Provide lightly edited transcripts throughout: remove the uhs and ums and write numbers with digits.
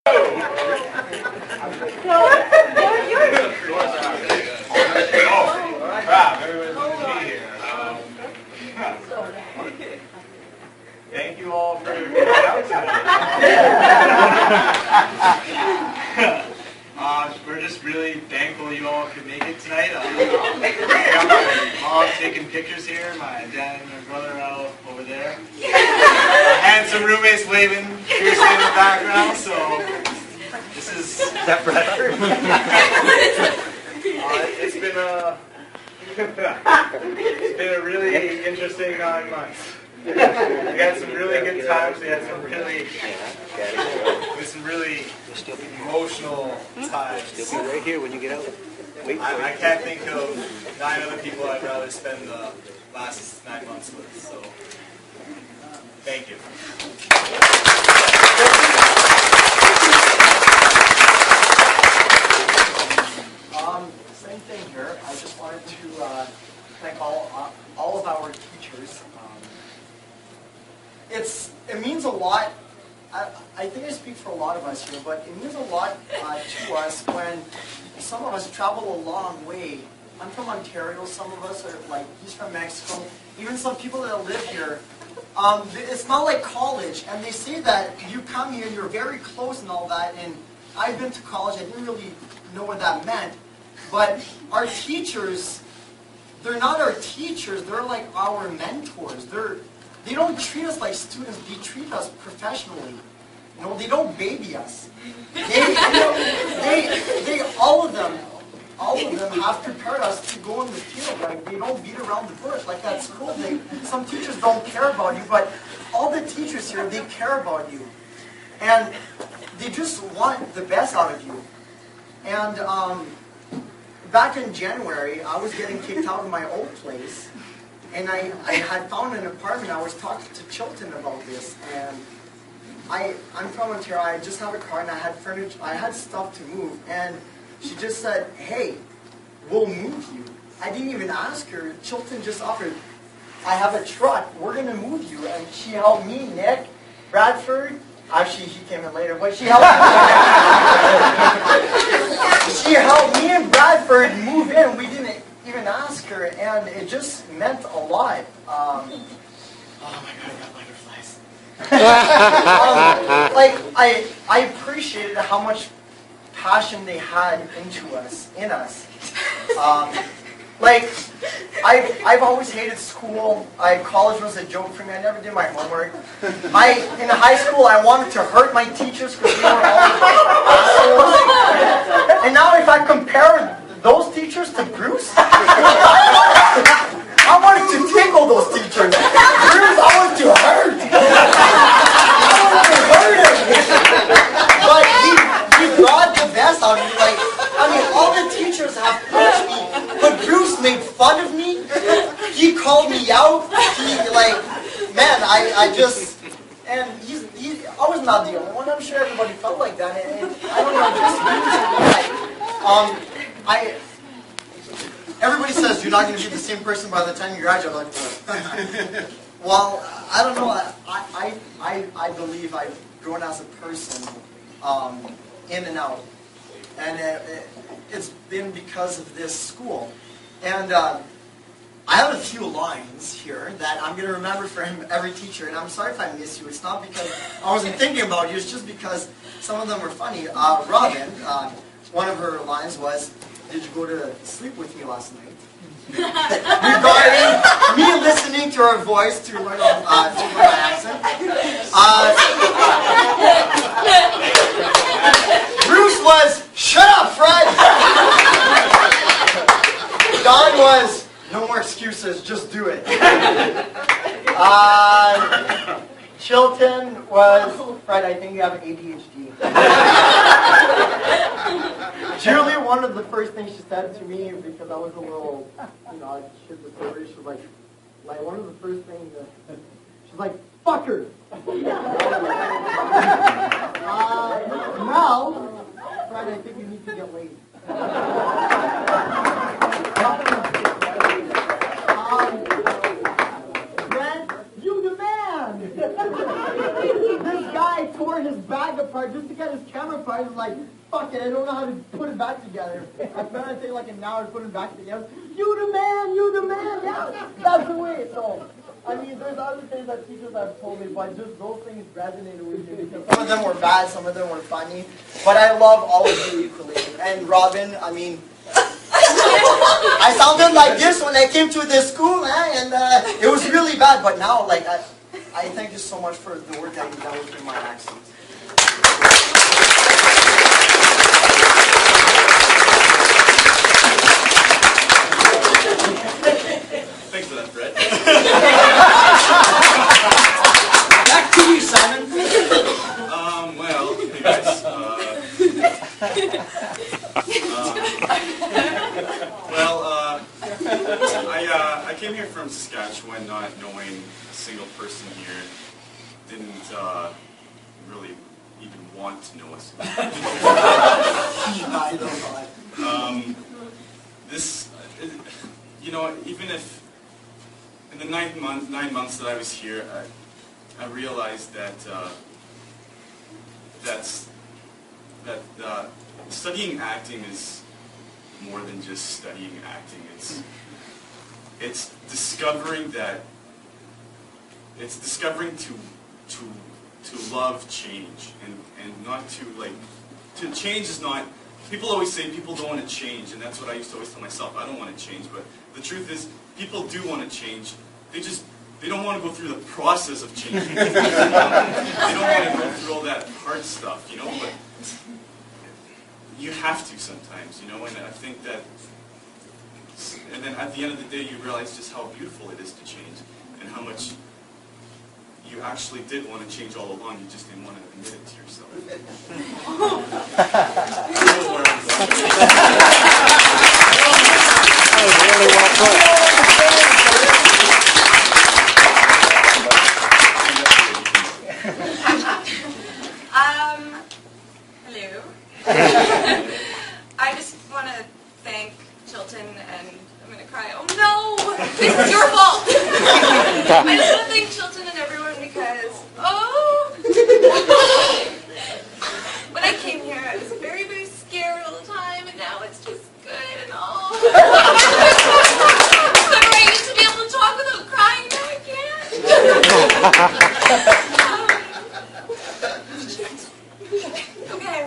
Thank you all for coming out tonight. We're just really thankful you all could make it tonight. I got my mom taking pictures here, my dad and my brother out over there. And some roommates waving fiercely in the background, so this is... Is that Bradford? It's been a really interesting 9 months. We had some really good times. We had some really emotional times. Still be right here when you get out. I can't think of 9 other people I'd rather spend the last 9 months with. So, thank you. Same thing here. I just wanted to thank all of our teachers. It means a lot. I think I speak for a lot of us here, but it means a lot to us when some of us travel a long way. I'm from Ontario. Some of us are like, he's from Mexico. Even some people that live here. It's not like college, and they say that you come here, you're very close and all that. And I've been to college. I didn't really know what that meant. But our teachers, they're not our teachers. They're like our mentors. They don't treat us like students. They treat us professionally. You know, they don't baby us. All of them have prepared us to go in the field. Like, they don't beat around the bush. Like at school, some teachers don't care about you, but all the teachers here, they care about you, and they just want the best out of you. And back in January, I was getting kicked out of my old place. And I had found an apartment. I was talking to Chilton about this, and I'm from Ontario. I just have a car, and I had furniture. I had stuff to move, and she just said, "Hey, we'll move you." I didn't even ask her. Chilton just offered, "I have a truck. We're gonna move you," and she helped me, Nick, Bradford. Actually, he came in later, but she helped me. She helped me and Bradford move in. We didn't even ask her, and it just meant a lot. Oh my God, I got butterflies. I appreciated how much passion they had in us. I've always hated school. College was a joke for me. I never did my homework. In high school, I wanted to hurt my teachers because they were all assholes. And now if I compare those teachers to Bruce, I wanted to tickle those teachers. Bruce, I wanted to hurt. I wanted to hurt him. But he brought the best out of me. All the teachers have pushed me, but Bruce made fun of me. He called me out. And I was not the only one. I'm sure everybody felt like that. And I don't know, just everybody says you're not going to be the same person by the time you graduate. Well, I don't know. I believe I've grown as a person, in and out, and it's been because of this school. And I have a few lines here that I'm going to remember for every teacher. And I'm sorry if I miss you. It's not because I wasn't thinking about you. It's just because some of them were funny. Robin, one of her lines was, "Did you go to sleep with me last night?" Regarding me listening to her voice to learn my accent. Bruce was, "Shut up, Fred!" Don was, "No more excuses, just do it." Chilton was, "Fred, I think you have ADHD." Julie, one of the first things she said to me, because I was a little, shit with her, she was like one of the first things, she's like, "Fuck her." Now, Fred, I think you need to get laid. Brent, you the man! This guy tore his bag apart just to get his camera prize, I'm like, fuck it, I don't know how to put it back together. I spent, I think, like an hour putting it back together. You the man, yeah, that's the way. So, I mean, there's other things that teachers have told me, but just those things resonated with me because some of them were bad, some of them were funny. But I love all of you equally. And Robin, I mean, I sounded like this when I came to this school, and it was really bad. But now, like, I thank you so much for the work that you've done with my accent. Thanks for that, Fred. Back to you, Simon. Well, hey guys. I came here from Saskatchewan not knowing a single person here. Didn't really even want to know us. You know, even if in the 9 months that I was here, I realized that studying acting is more than just studying acting. It's discovering to love change and not to change is not. People always say people don't want to change, and that's what I used to always tell myself. I don't want to change, but the truth is, people do want to change. They don't want to go through the process of changing. They don't want to go through all that hard stuff, you know. But you have to sometimes, you know. And I think that, and then at the end of the day, you realize just how beautiful it is to change, and how much you actually did want to change all along. You just didn't want to admit it to yourself. That was really well put. Hello. I just want to thank Chilton, and I'm going to cry. Oh no! This is your fault! I just want to thank Chilton and everyone because, when I came here, I was very, very scared all the time, and now it's just good and all. Remember, I used to be able to talk without crying, now I can't. Okay.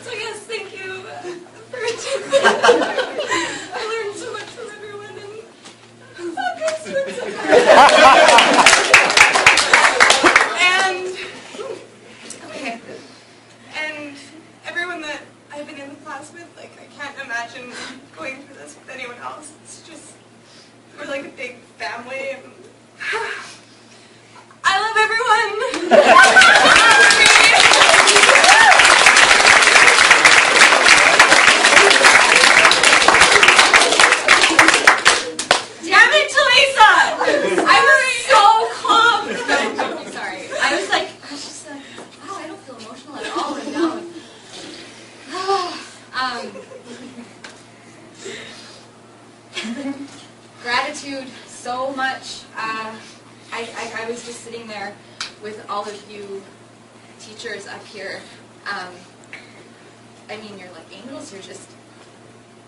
So yes, thank you for attending. I learned so much from everyone, and and everyone that I've been in the class with, like, I can't imagine going through this with anyone else. It's just, we're like a big family, and I love everyone. Damn it, Talisa! I was so calm. I'm sorry. I was just like, wow, I don't feel emotional at all, and now. Gratitude so much. I was just sitting there with all of you teachers up here. I mean, you're like angels. You're just,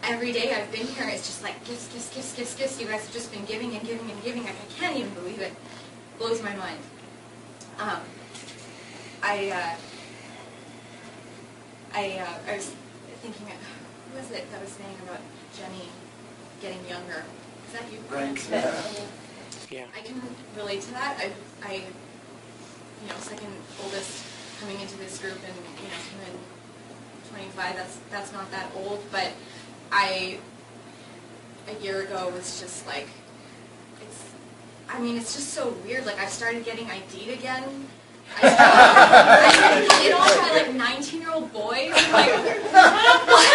every day I've been here, it's just like gifts, gifts, gifts, gifts, gifts. You guys have just been giving and giving and giving. Like, I can't even believe it. Blows my mind. I was thinking, who was it that was saying about Jenny getting younger? Is that you? Right. Yeah. I can relate to that. I you know, second oldest coming into this group, and you know, him in 25. That's not that old, but a year ago was just like, it's just so weird. Like, I started getting ID'd again. I started hit on by like 19-year-old boys. I'm like, what?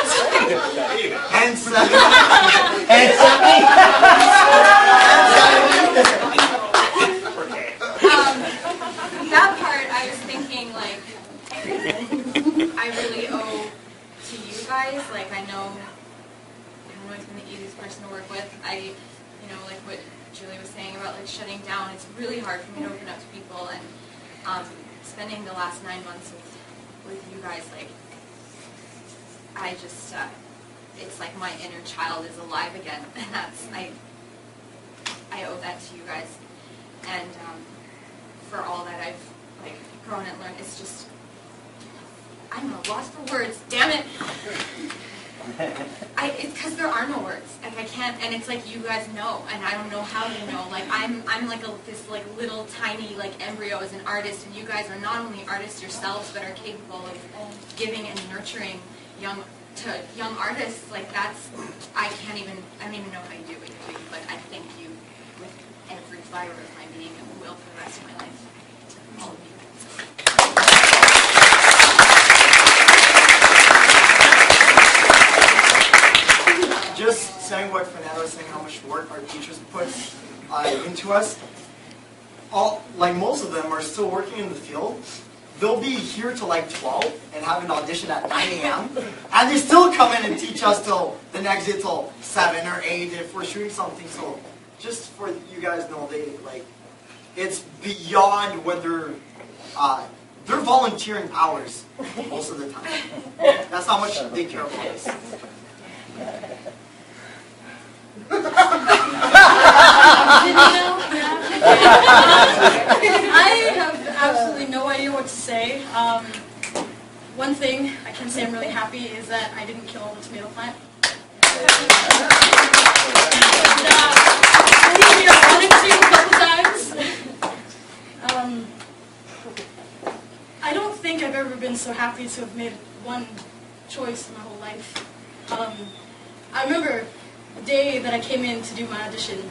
Handsome. That part, I was thinking, like, I really owe to you guys. Like, I know I'm always been the easiest person to work with. You know, like what Julie was saying about like shutting down, it's really hard for me to open up to people, and spending the last 9 months with you guys, like, I just, it's like my inner child is alive again, and that's, I owe that to you guys, and for all that I've, like, grown and learned. It's just, I'm lost for words, damn it. It's because there are no words. Like, I can't, and it's like you guys know, and I don't know how you know. Like, I'm like this like little tiny like embryo as an artist, and you guys are not only artists yourselves, but are capable of giving and nurturing young artists. Like, that's, I don't even know how you do what you do, but I thank you with every fiber of my being and will for the rest of my life. All of you. Just saying what Fernando was saying, how much work our teachers put into us. Most of them are still working in the field. They'll be here till like 12 and have an audition at 9 a.m. And they still come in and teach us till the next day till 7 or 8 if we're shooting something. So just for you guys know, it's beyond what they're volunteering hours most of the time. That's how much they care about us. I have absolutely no idea what to say. One thing I can say I'm really happy is that I didn't kill the tomato plant. I wanted to a couple times. I don't think I've ever been so happy to have made one choice in my whole life. I remember the day that I came in to do my audition.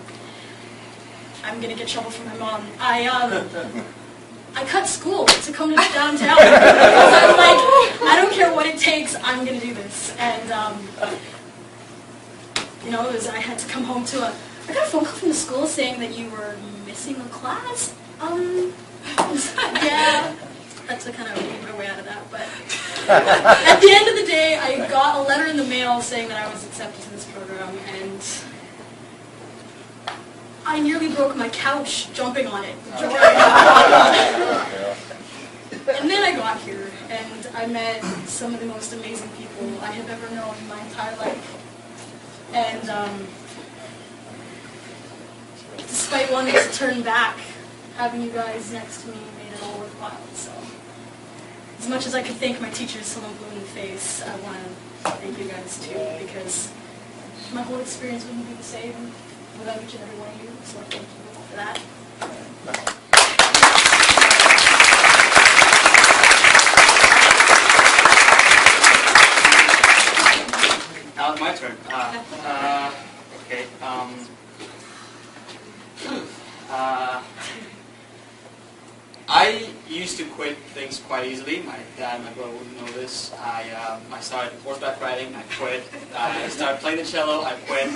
I'm gonna get trouble from my mom. I cut school to come to downtown because I'm like, I don't care what it takes, I'm gonna do this. And I had to come home to I got a phone call from the school saying that you were missing a class. Yeah, had to kind of weed my way out of that. But at the end of the day, I got a letter in the mail saying that I was accepted to this program, and I nearly broke my couch jumping on it. And then I got here, and I met some of the most amazing people I have ever known in my entire life. And despite wanting to turn back, having you guys next to me made it all worthwhile. So, as much as I could thank my teachers till I'm blue in the face, I want to thank you guys too, because my whole experience wouldn't be the same without each and every one of you. So thank you for that. Now it's my turn. Okay. I used to quit things quite easily. My dad and my brother wouldn't know this. I started horseback riding, I quit. I started playing the cello, I quit.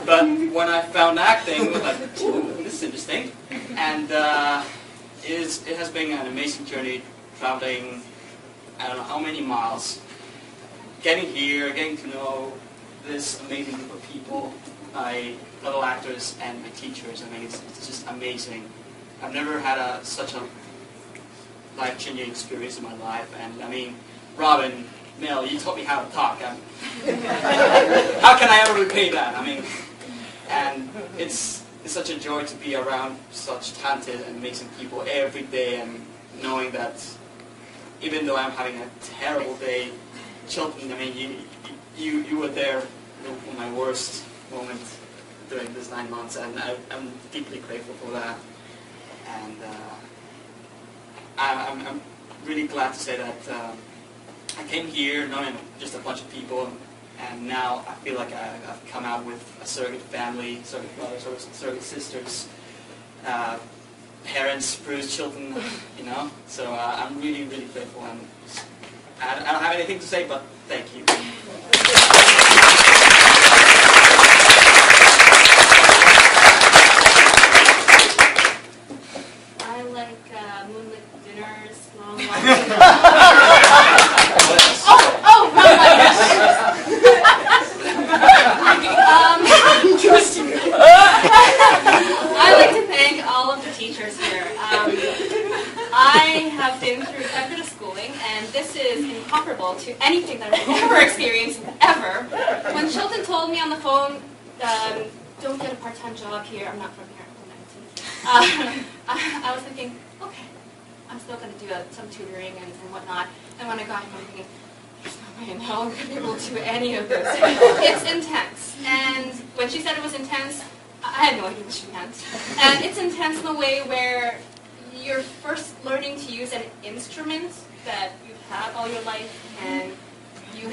But when I found acting, I was like, ooh, this is interesting. And it has been an amazing journey, traveling I don't know how many miles, getting here, getting to know this amazing group of people, my fellow actors and my teachers. I mean, it's just amazing. I've never had such a life-changing experience in my life, and I mean, Robin, Mel, you taught me how to talk. How can I ever repay that? I mean, and it's such a joy to be around such talented and amazing people every day, and knowing that even though I'm having a terrible day, children, I mean, you were there in my worst moment during this 9 months, and I'm deeply grateful for that. And I'm really glad to say that I came here knowing just a bunch of people, and now I feel like I've come out with a surrogate family, surrogate brothers, surrogate sisters, parents, bruised children, you know. So I'm really, really grateful, and I don't have anything to say, but thank you. I like moonlit dinners, long walks. I like to thank all of the teachers here. I have and this is incomparable to anything that I've ever experienced, ever. When Chilton told me on the phone, don't get a part-time job here, I'm not from here, I'm 19. I was thinking, okay, I'm still going to do some tutoring and whatnot. And when I got him, I'm thinking, there's no way in hell I'm going to be able to do any of this. It's intense. And when she said it was intense, I had no idea what she meant. And it's intense in a way where you're first learning to use an instrument that you've had all your life, and you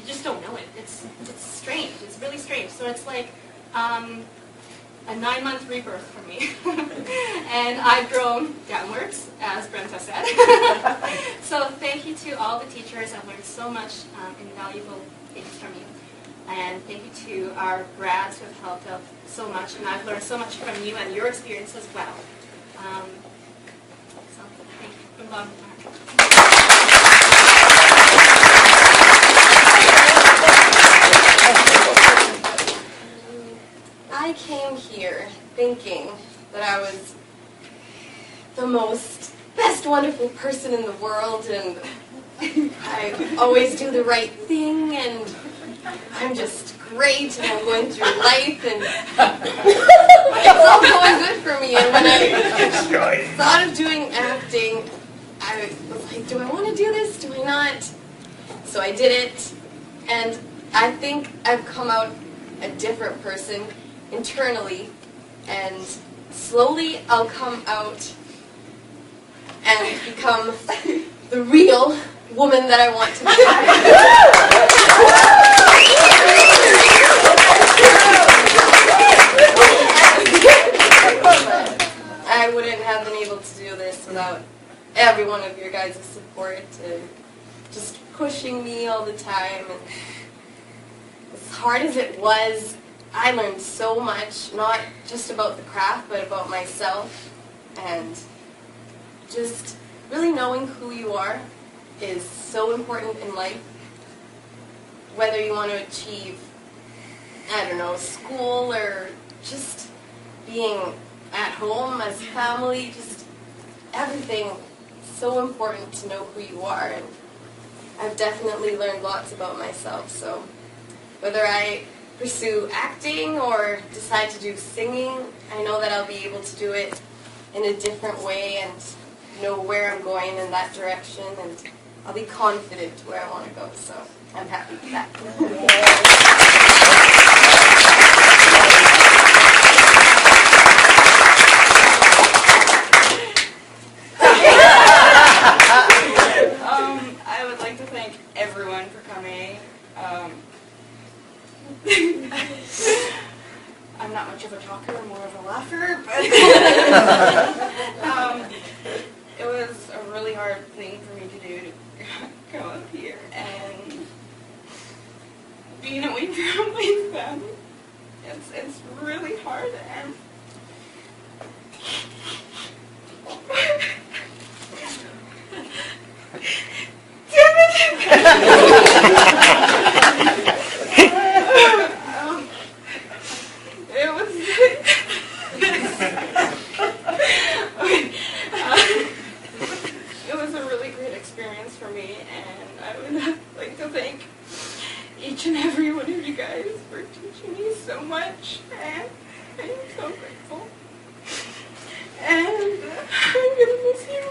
just don't know it. It's strange. It's really strange. So it's like a 9-month rebirth for me. And I've grown downwards, as Brenta said. So thank you to all the teachers. I've learned so much invaluable things from you. And thank you to our grads who have helped out so much. And I've learned so much from you and your experience as well. So thank you. Good luck. I came here thinking that I was the best wonderful person in the world, and I always do the right thing, and I'm just great, and I'm going through life, and it's all going good for me. And when I thought of doing acting, I was like, do I want to do this? Do I not? So I did it, and I think I've come out a different person internally, and slowly I'll come out and become the real woman that I want to be. I wouldn't have been able to do this without every one of your guys' support and just pushing me all the time. And as hard as it was, I learned so much, not just about the craft, but about myself. And just really knowing who you are is so important in life. Whether you want to achieve, I don't know, school or just being at home as family, just everything. So important to know who you are. And I've definitely learned lots about myself. So whether I pursue acting or decide to do singing, I know that I'll be able to do it in a different way and know where I'm going in that direction, and I'll be confident where I want to go, so I'm happy with that. I would like to thank everyone for coming. I'm not much of a talker, more of a laugher, but it was a really hard thing for me to do, to come up here and being away from my family. It's really hard, and it was a really great experience for me, and I would like to thank each and every one of you guys for teaching me so much, and I'm so grateful. And I'm gonna miss you.